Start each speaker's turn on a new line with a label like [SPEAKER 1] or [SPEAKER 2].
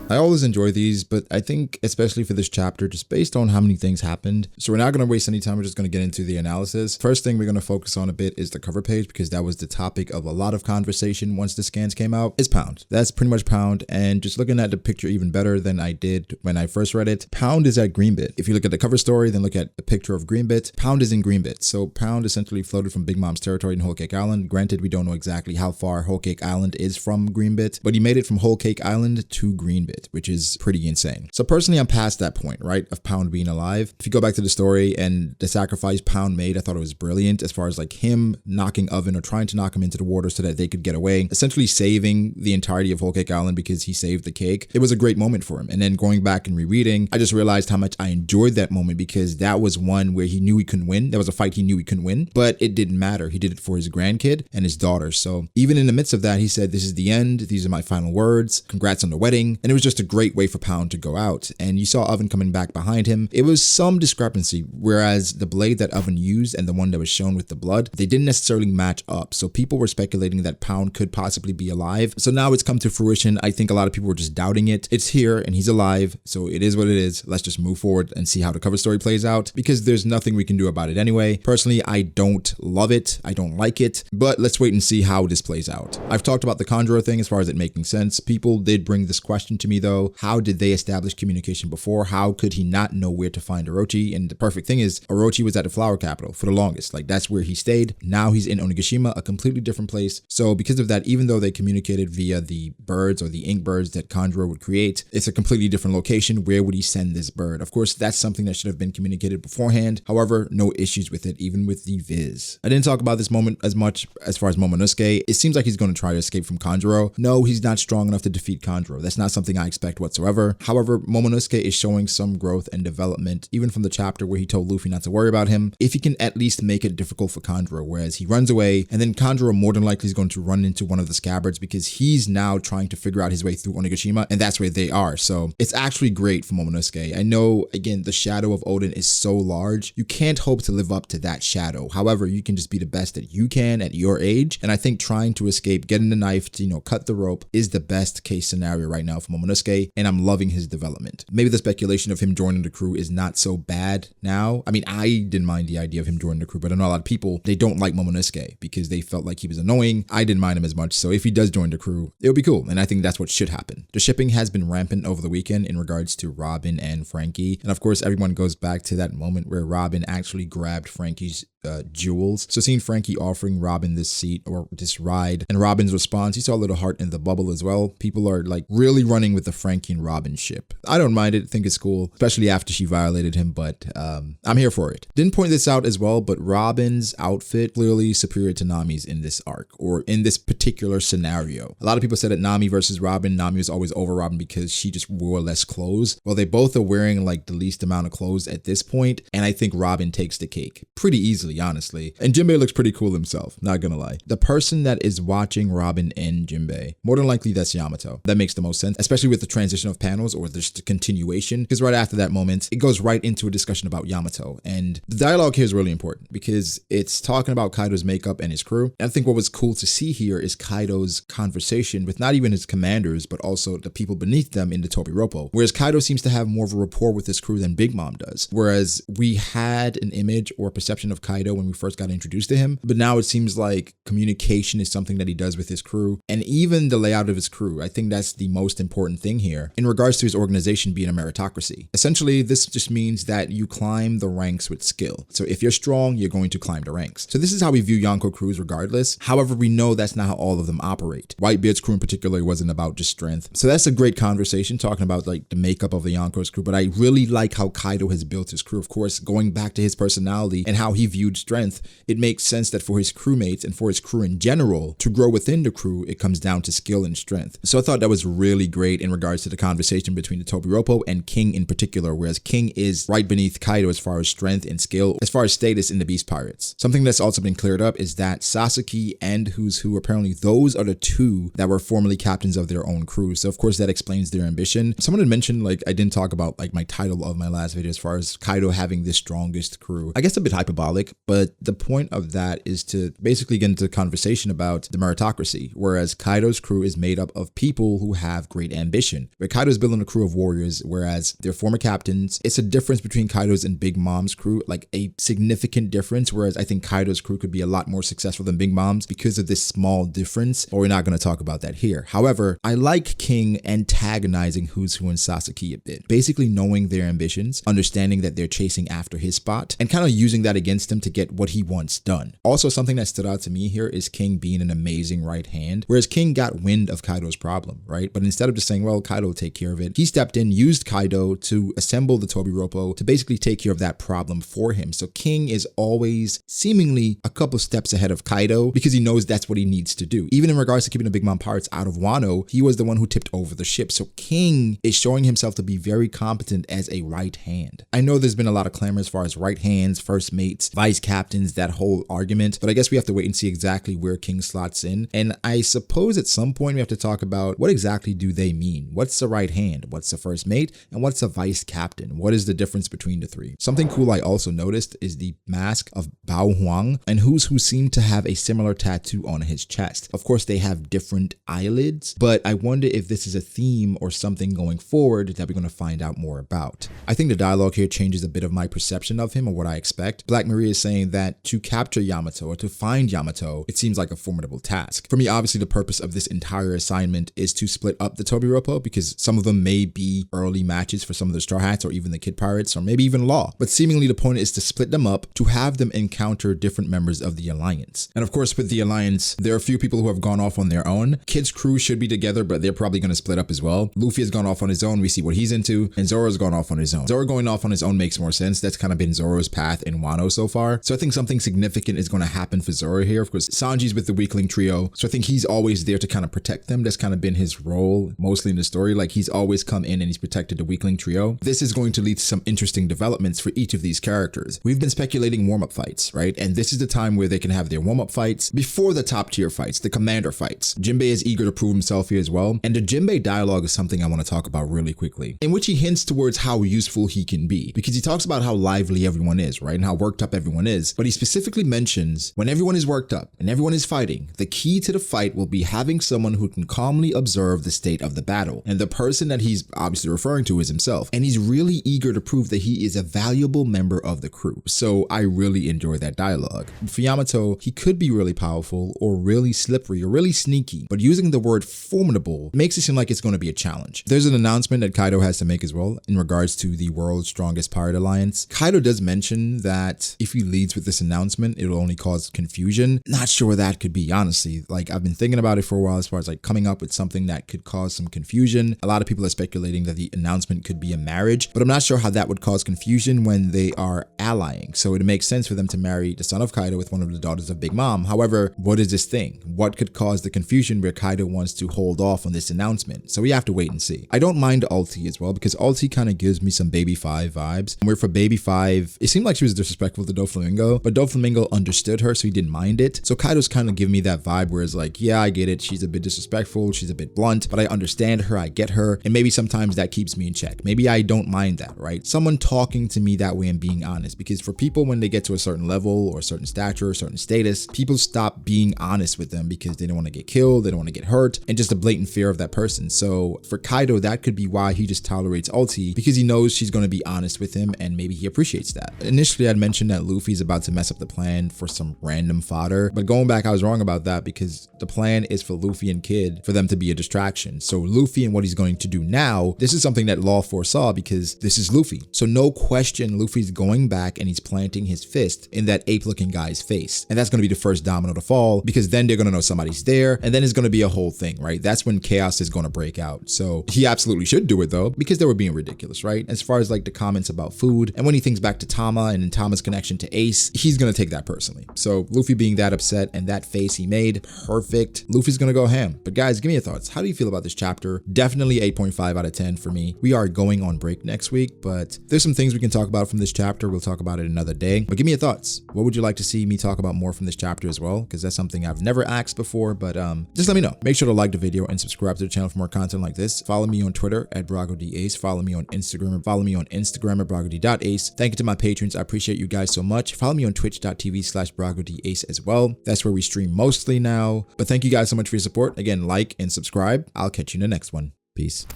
[SPEAKER 1] I always enjoy these, but I think especially for this chapter, just based on how many things happened. So we're not going to waste any time. We're just going to get into the analysis. First thing we're going to focus on a bit is the cover page, because that was the topic of a lot of conversation once the scans came out, is Pound. That's pretty much Pound. And just looking at the picture even better than I did when I first read it, Pound is at Greenbit. If you look at the cover story, then look at the picture of Greenbit, Pound is in Greenbit. So Pound essentially floated from Big Mom's territory in Whole Cake Island. Granted, we don't know exactly how far Whole Cake Island is from Greenbit, but he made it from Whole Cake Island to Greenbit, which is pretty insane. So personally, I'm past that point, right, of Pound being alive. If you go back to the story and the sacrifice Pound made, I thought it was brilliant as far as like him knocking Oven or trying to knock him into the water so that they could get away, essentially saving the entirety of Whole Cake Island because he saved the cake. It was a great moment for him. And then going back and rereading, I just realized how much I enjoyed that moment, because that was one where he knew he couldn't win. That was a fight he knew he couldn't win, but it didn't matter. He did it for his grandkid and his daughter. So even in the midst of that, he said, "This is the end. These are my final words. Congrats on the wedding." And it was just a great way for Pound to go out. And you saw Oven coming back behind him. It was some discrepancy, whereas the blade that Oven used and the one that was shown with the blood, they didn't necessarily match up. So people were speculating that Pound could possibly be alive. So now it's come to fruition. I think a lot of people were just doubting it. It's here and he's alive. So it is what it is. Let's just move forward and see how the cover story plays out, because there's nothing we can do about it anyway. Personally, I don't love it. I don't like it, but let's wait and see how this plays out. I've talked about the Conjurer thing as far as it making sense. People did bring this question to me though. How did they establish communication before? How could he not know where to find Orochi? And the perfect thing is Orochi was at the flower capital for the longest. Like, that's where he stayed. Now he's in Onigashima, a completely different place. So because of that, even though they communicated via the birds or the ink birds that Conjurer would create, it's a completely different location. Where would he send this bird? Of course, that's something that should have been communicated beforehand. However, no issues with it, even with the Viz. I didn't talk about this moment as much as far as Momonosuke. It seems like he's going to try to escape from Kanjuro. No, he's not strong enough to defeat Kanjuro. That's not something I expect whatsoever. However, Momonosuke is showing some growth and development, even from the chapter where he told Luffy not to worry about him, if he can at least make it difficult for Kanjuro, whereas he runs away, and then Kanjuro more than likely is going to run into one of the scabbards because he's now trying to figure out his way through Onigashima, and that's where they are. So it's actually great for Momonosuke. I know, again, the shadow of Oden is so large, you can't hope to live up to that shadow. However, you can just be the best that you can at your age, and I think trying to escape, getting the knife to, cut the rope is the best case scenario right now for Momonosuke, and I'm loving his development. Maybe the speculation of him joining the crew is not so bad now. I mean, I didn't mind the idea of him joining the crew, but I know a lot of people, they don't like Momonosuke because they felt like he was annoying. I didn't mind him as much, so if he does join the crew, it'll be cool, and I think that's what should happen. The shipping has been rampant over the weekend in regards to Robin and Franky, and of course everyone goes back to that moment where Robin actually grabbed Franky's jewels. So seeing Franky offering Robin this seat or this ride, and Robin's response, you saw a little heart in the bubble as well. People are like really running with the Franky and Robin ship. I don't mind it, think it's cool, especially after she violated him, but I'm here for it. Didn't point this out as well, but Robin's outfit clearly superior to Nami's in this arc, or in this particular scenario. A lot of people said that Nami versus Robin, Nami was always over Robin because she just wore less clothes. Well, they both are wearing like the least amount of clothes at this point, and I think Robin takes the cake pretty easily, honestly. And Jinbei looks pretty cool himself, not gonna lie. The person that is watching Robin and Jinbei, more than likely that's Yamato. That makes the most sense, especially with the transition of panels or just the continuation, because right after that moment, it goes right into a discussion about Yamato. And the dialogue here is really important because it's talking about Kaido's makeup and his crew. And I think what was cool to see here is Kaido's conversation with not even his commanders, but also the people beneath them in the Tobiroppo. Whereas Kaido seems to have more of a rapport with his crew than Big Mom does. Whereas we had an image or perception of Kaido when we first got introduced to him, but now it seems like communication is something that he does with his crew, and even the layout of his crew. I think that's the most important thing here in regards to his organization being a meritocracy. Essentially, this just means that you climb the ranks with skill. So if you're strong, you're going to climb the ranks. So this is how we view Yonko crews regardless. However, we know that's not how all of them operate. Whitebeard's crew in particular wasn't about just strength. So that's a great conversation talking about like the makeup of the Yonko's crew, but I really like how Kaido has built his crew. Of course, going back to his personality and how he viewed strength, it makes sense that for his crewmates and for his crew in general to grow within the crew, it comes down to skill and strength. So I thought that was really great in regards to the conversation between the Tobiroppo and King in particular, whereas King is right beneath Kaido as far as strength and skill, as far as status in the Beast Pirates. Something that's also been cleared up is that Sasaki and Who's Who, apparently those are the two that were formerly captains of their own crew. So of course that explains their ambition. Someone had mentioned, like, I didn't talk about like my title of my last video as far as Kaido having the strongest crew. I guess a bit hyperbolic, But the point of that is to basically get into a conversation about the meritocracy, whereas Kaido's crew is made up of people who have great ambition. But Kaido's building a crew of warriors, whereas they're former captains. It's a difference between Kaido's and Big Mom's crew, like a significant difference, whereas I think Kaido's crew could be a lot more successful than Big Mom's because of this small difference, but we're not going to talk about that here. However, I like King antagonizing Who's Who and Sasaki a bit, basically knowing their ambitions, understanding that they're chasing after his spot, and kind of using that against him to get what he wants done. Also, something that stood out to me here is King being an amazing right hand, whereas King got wind of Kaido's problem, right? But instead of just saying, well, Kaido will take care of it, he stepped in, used Kaido to assemble the Tobiropo to basically take care of that problem for him. So King is always seemingly a couple steps ahead of Kaido because he knows that's what he needs to do. Even in regards to keeping the Big Mom pirates out of Wano, he was the one who tipped over the ship. So King is showing himself to be very competent as a right hand. I know there's been a lot of clamor as far as right hands, first mates, vice captains, that whole argument, but I guess we have to wait and see exactly where King slots in. And I suppose at some point we have to talk about what exactly do they mean? What's the right hand? What's the first mate? And what's a vice captain? What is the difference between the three? Something cool I also noticed is the mask of Bao Huang and Who's Who seem to have a similar tattoo on his chest. Of course, they have different eyelids, but I wonder if this is a theme or something going forward that we're going to find out more about. I think the dialogue here changes a bit of my perception of him or what I expect. Black Maria is saying that to capture Yamato or to find Yamato, it seems like a formidable task. For me, obviously, the purpose of this entire assignment is to split up the Tobiropo because some of them may be early matches for some of the Straw Hats or even the Kid Pirates or maybe even Law. But seemingly the point is to split them up to have them encounter different members of the Alliance. And of course, with the Alliance, there are a few people who have gone off on their own. Kid's crew should be together, but they're probably going to split up as well. Luffy has gone off on his own. We see what he's into. And Zoro's gone off on his own. Zoro going off on his own makes more sense. That's kind of been Zoro's path in Wano so far. So I think something significant is going to happen for Zoro here. Of course, Sanji's with the Weakling trio. So I think he's always there to kind of protect them. That's kind of been his role mostly in the story. Like he's always come in and he's protected the Weakling trio. This is going to lead to some interesting developments for each of these characters. We've been speculating warm-up fights, right? And this is the time where they can have their warm-up fights before the top tier fights, the commander fights. Jinbei is eager to prove himself here as well. And the Jinbei dialogue is something I want to talk about really quickly, in which he hints towards how useful he can be, because he talks about how lively everyone is, right? And how worked up everyone is. But he specifically mentions when everyone is worked up and everyone is fighting, the key to the fight will be having someone who can calmly observe the state of the battle. And the person that he's obviously referring to is himself. And he's really eager to prove that he is a valuable member of the crew. So I really enjoy that dialogue. For Yamato, he could be really powerful or really slippery or really sneaky, but using the word formidable makes it seem like it's going to be a challenge. There's an announcement that Kaido has to make as well in regards to the world's strongest pirate alliance. Kaido does mention that if he leads with this announcement, it'll only cause confusion. Not sure that could be, honestly. Like, I've been thinking about it for a while as far as like coming up with something that could cause some confusion. A lot of people are speculating that the announcement could be a marriage, but I'm not sure how that would cause confusion when they are allying. So it makes sense for them to marry the son of Kaido with one of the daughters of Big Mom. However, what is this thing? What could cause the confusion where Kaido wants to hold off on this announcement? So we have to wait and see. I don't mind Ulti as well because Ulti kind of gives me some Baby 5 vibes. Where for Baby 5, it seemed like she was disrespectful to Doflamingo, but Doflamingo understood her, so he didn't mind it. So Kaido's kind of giving me that vibe where it's like, yeah, I get it. She's a bit disrespectful. She's a bit blunt, but I understand her. I get her. And maybe sometimes that keeps me in check. Maybe I don't mind that, right? Someone talking to me that way and being honest, because for people, when they get to a certain level or a certain stature or a certain status, people stop being honest with them because they don't want to get killed. They don't want to get hurt, and just a blatant fear of that person. So for Kaido, that could be why he just tolerates Ulti, because he knows she's going to be honest with him and maybe he appreciates that. Initially, I'd mentioned that Luffy's about to mess up the plan for some random fodder, but going back, I was wrong about that because the plan is for Luffy and Kid for them to be a distraction. So Luffy and what he's going to do now, this is something that Law foresaw because this is Luffy. So no question, Luffy's going back and he's planting his fist in that ape-looking guy's face. And that's going to be the first domino to fall, because then they're going to know somebody's there, and then it's going to be a whole thing, right? That's when chaos is going to break out. So he absolutely should do it though, because they were being ridiculous, right? As far as like the comments about food, and when he thinks back to Tama and Tama's connection to Ace, he's going to take that personally. So Luffy being that upset and that face he made, perfect. Luffy's going to go ham. But guys, give me your thoughts. How do you feel about this chapter? Definitely 8.5 out of 10 for me. We are going on break next week, but there's some things we can talk about from this chapter. We'll talk about it another day, but give me your thoughts. What would you like to see me talk about more from this chapter as well? Because that's something I've never asked before, but just let me know. Make sure to like the video and subscribe to the channel for more content like this. Follow me on Twitter at BragoDAce. Follow me on Instagram at BragoD.Ace. Thank you to my patrons. I appreciate you guys so much. much. Follow me on twitch.tv/BragoDAce as well. That's where we stream mostly now. But thank you guys so much for your support. Again, like and subscribe. I'll catch you in the next one. Peace.